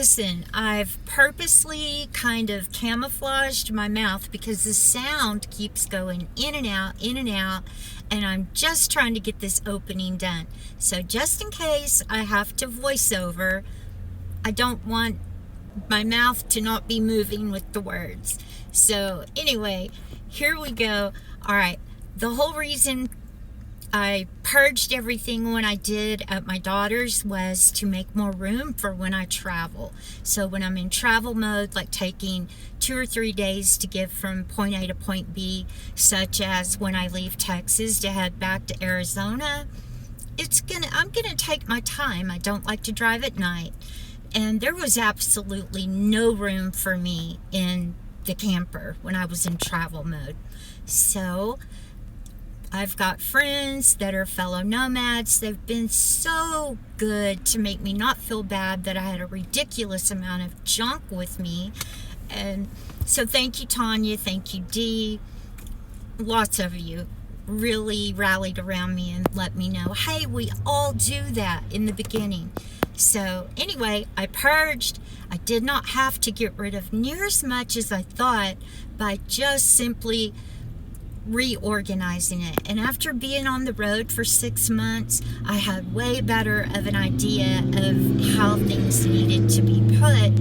Listen, I've purposely kind of camouflaged my mouth because the sound keeps going in and out, and I'm just trying to get this opening done. So just in case I have to voice over, I don't want my mouth to not be moving with the words. So anyway, here we go. All right, the whole reason I purged everything when I did at my daughter's was to make more room for when I travel. So when I'm in travel mode, like taking 2 or 3 days to get from point A to point B, such as when I leave Texas to head back to Arizona, I'm gonna take my time. I don't like to drive at night. And there was absolutely no room for me in the camper when I was in travel mode. So I've got friends that are fellow nomads. They've been so good to make me not feel bad that I had a ridiculous amount of junk with me. And so thank you, Tanya. Thank you, Dee. Lots of you really rallied around me and let me know, hey, we all do that in the beginning. So anyway, I purged. I did not have to get rid of near as much as I thought by just simply reorganizing it. And after being on the road for 6 months, I had way better of an idea of how things needed to be put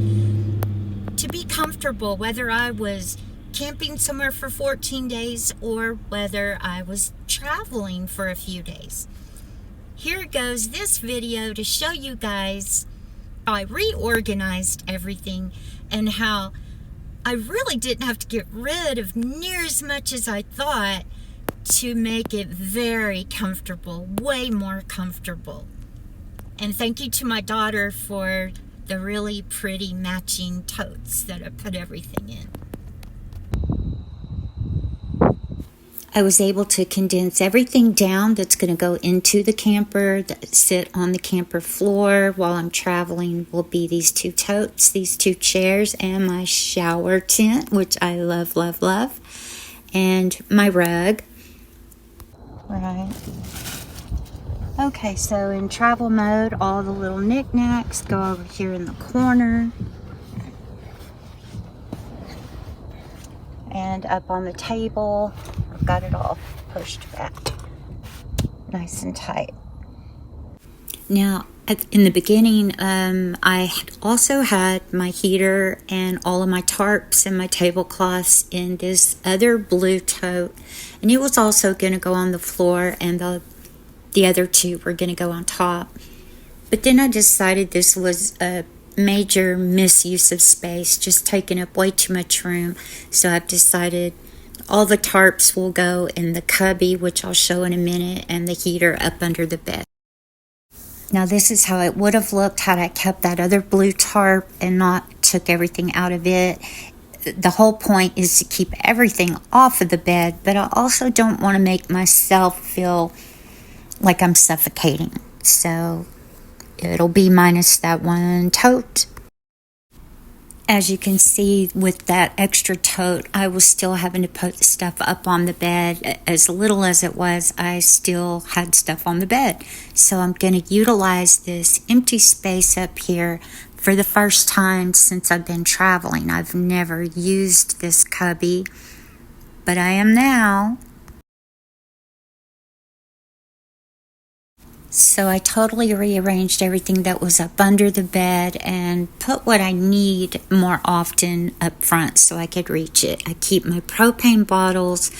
to be comfortable, whether I was camping somewhere for 14 days or whether I was traveling for a few days. Here goes this video to show you guys how I reorganized everything and how I really didn't have to get rid of near as much as I thought to make it very comfortable, way more comfortable. And thank you to my daughter for the really pretty matching totes that I put everything in. I was able to condense everything down that's going to go into the camper, that sit on the camper floor while I'm traveling will be these 2 totes, these 2 chairs, and my shower tent, which I love, love, love, and my rug. Right. Okay, so in travel mode, all the little knickknacks go over here in the corner. And up on the table, I've got it all pushed back nice and tight. Now, in the beginning, I also had my heater and all of my tarps and my tablecloths in this other blue tote. And it was also going to go on the floor, and the other 2 were going to go on top. But then I decided this was a major misuse of space, just taking up way too much room. So I've decided all the tarps will go in the cubby, which I'll show in a minute, and the heater up under the bed. Now this is how it would have looked had I kept that other blue tarp and not took everything out of it. The whole point is to keep everything off of the bed, but I also don't want to make myself feel like I'm suffocating. So it'll be minus that 1 tote. As you can see, with that extra tote, I was still having to put stuff up on the bed. As little as it was, I still had stuff on the bed. So I'm going to utilize this empty space up here for the first time since I've been traveling. I've never used this cubby, but I am now. So I totally rearranged everything that was up under the bed and put what I need more often up front so I could reach it. I keep my propane bottles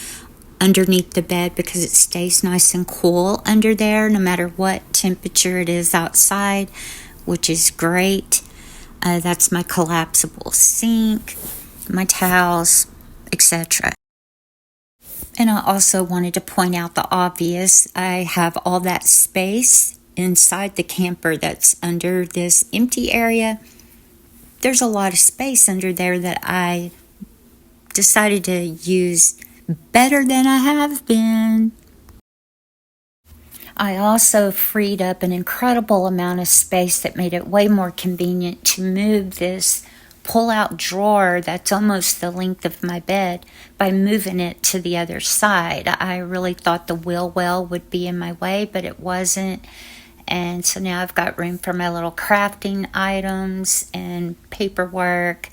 underneath the bed because it stays nice and cool under there no matter what temperature it is outside, which is great. That's my collapsible sink, my towels, etc. And I also wanted to point out the obvious. I have all that space inside the camper that's under this empty area. There's a lot of space under there that I decided to use better than I have been. I also freed up an incredible amount of space that made it way more convenient to move this pull-out drawer that's almost the length of my bed by moving it to the other side. I really thought the wheel well would be in my way, but it wasn't. And so now I've got room for my little crafting items and paperwork,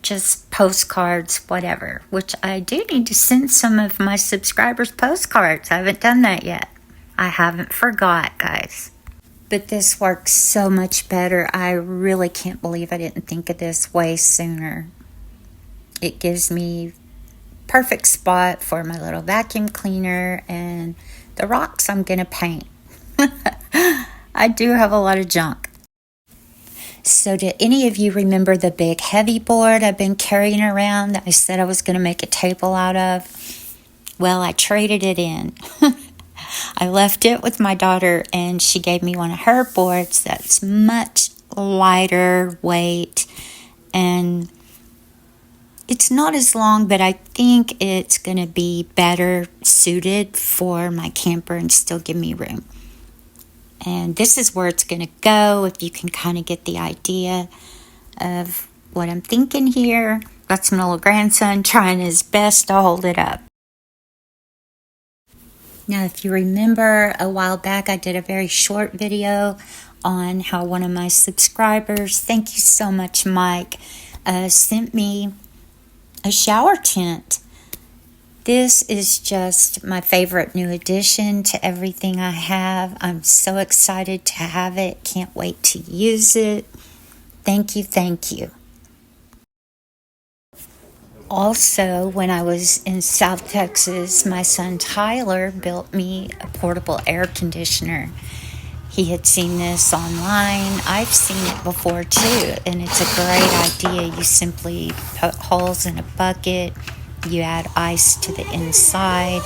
just postcards, whatever, which I do need to send some of my subscribers postcards. I haven't done that yet. I haven't forgot, guys. But this works so much better. I really can't believe I didn't think of this way sooner. It gives me perfect spot for my little vacuum cleaner and the rocks I'm going to paint. I do have a lot of junk. So do any of you remember the big heavy board I've been carrying around that I said I was going to make a table out of? Well, I traded it in. I left it with my daughter, and she gave me one of her boards that's much lighter weight, and it's not as long, but I think it's going to be better suited for my camper and still give me room. And this is where it's going to go, if you can kind of get the idea of what I'm thinking here. That's my little grandson trying his best to hold it up. Now, if you remember, a while back I did a very short video on how one of my subscribers, thank you so much, Mike, sent me a shower tent. This is just my favorite new addition to everything I have. I'm so excited to have it. Can't wait to use it. Thank you, thank you. Also, when I was in South Texas, my son Tyler built me a portable air conditioner. He had seen this online. I've seen it before too, and it's a great idea. You simply put holes in a bucket, you add ice to the inside,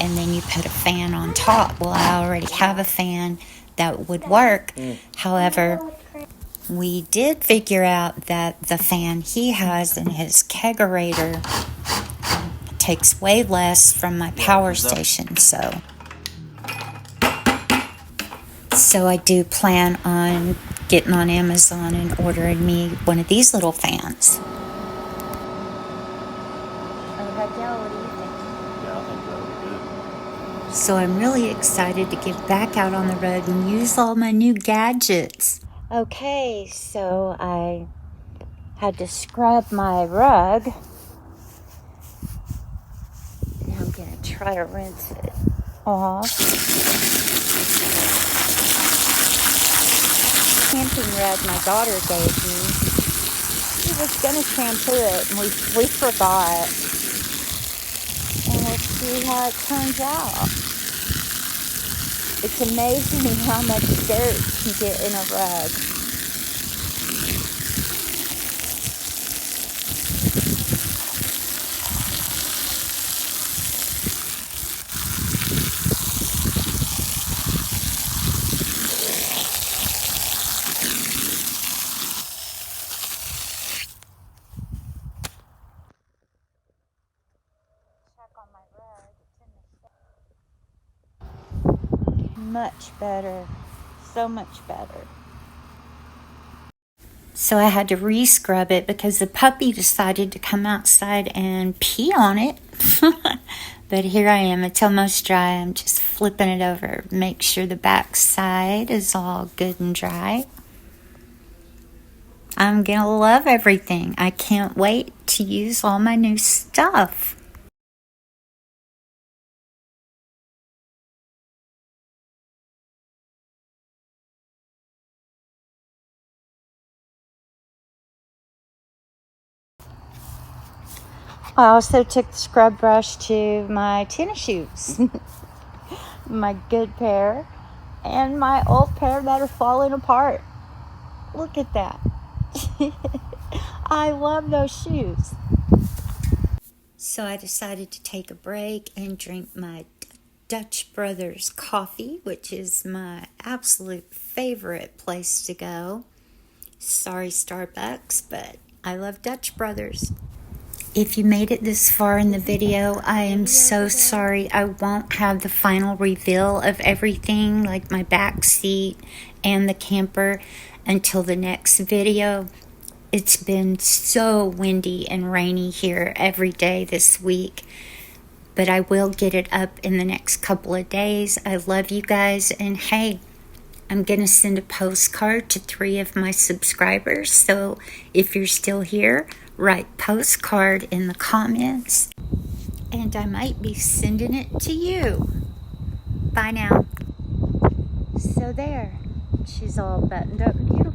and then you put a fan on top. Well, I already have a fan that would work. However, we did figure out that the fan he has in his kegerator takes way less from my power station. So I do plan on getting on Amazon and ordering me one of these little fans. So I'm really excited to get back out on the road and use all my new gadgets. Okay, so I had to scrub my rug. And I'm going to try to rinse it off. Camping rag my daughter gave me. She was going to shampoo it, and we forgot. And we'll see how it turns out. It's amazing how much dirt can get in a rug. Much better. So much better. So I had to re-scrub it because the puppy decided to come outside and pee on it. But here I am. It's almost dry. I'm just flipping it over. Make sure the back side is all good and dry. I'm going to love everything. I can't wait to use all my new stuff. I also took the scrub brush to my tennis shoes. My good pair and my old pair that are falling apart. Look at that. I love those shoes. So I decided to take a break and drink my Dutch Brothers coffee, which is my absolute favorite place to go. Sorry, Starbucks, but I love Dutch Brothers. If you made it this far in the video, I am so sorry. I won't have the final reveal of everything, like my back seat and the camper, until the next video. It's been so windy and rainy here every day this week, but I will get it up in the next couple of days. I love you guys, and hey, I'm going to send a postcard to 3 of my subscribers. So if you're still here, write postcard in the comments. And I might be sending it to you. Bye now. So there. She's all buttoned up and beautiful.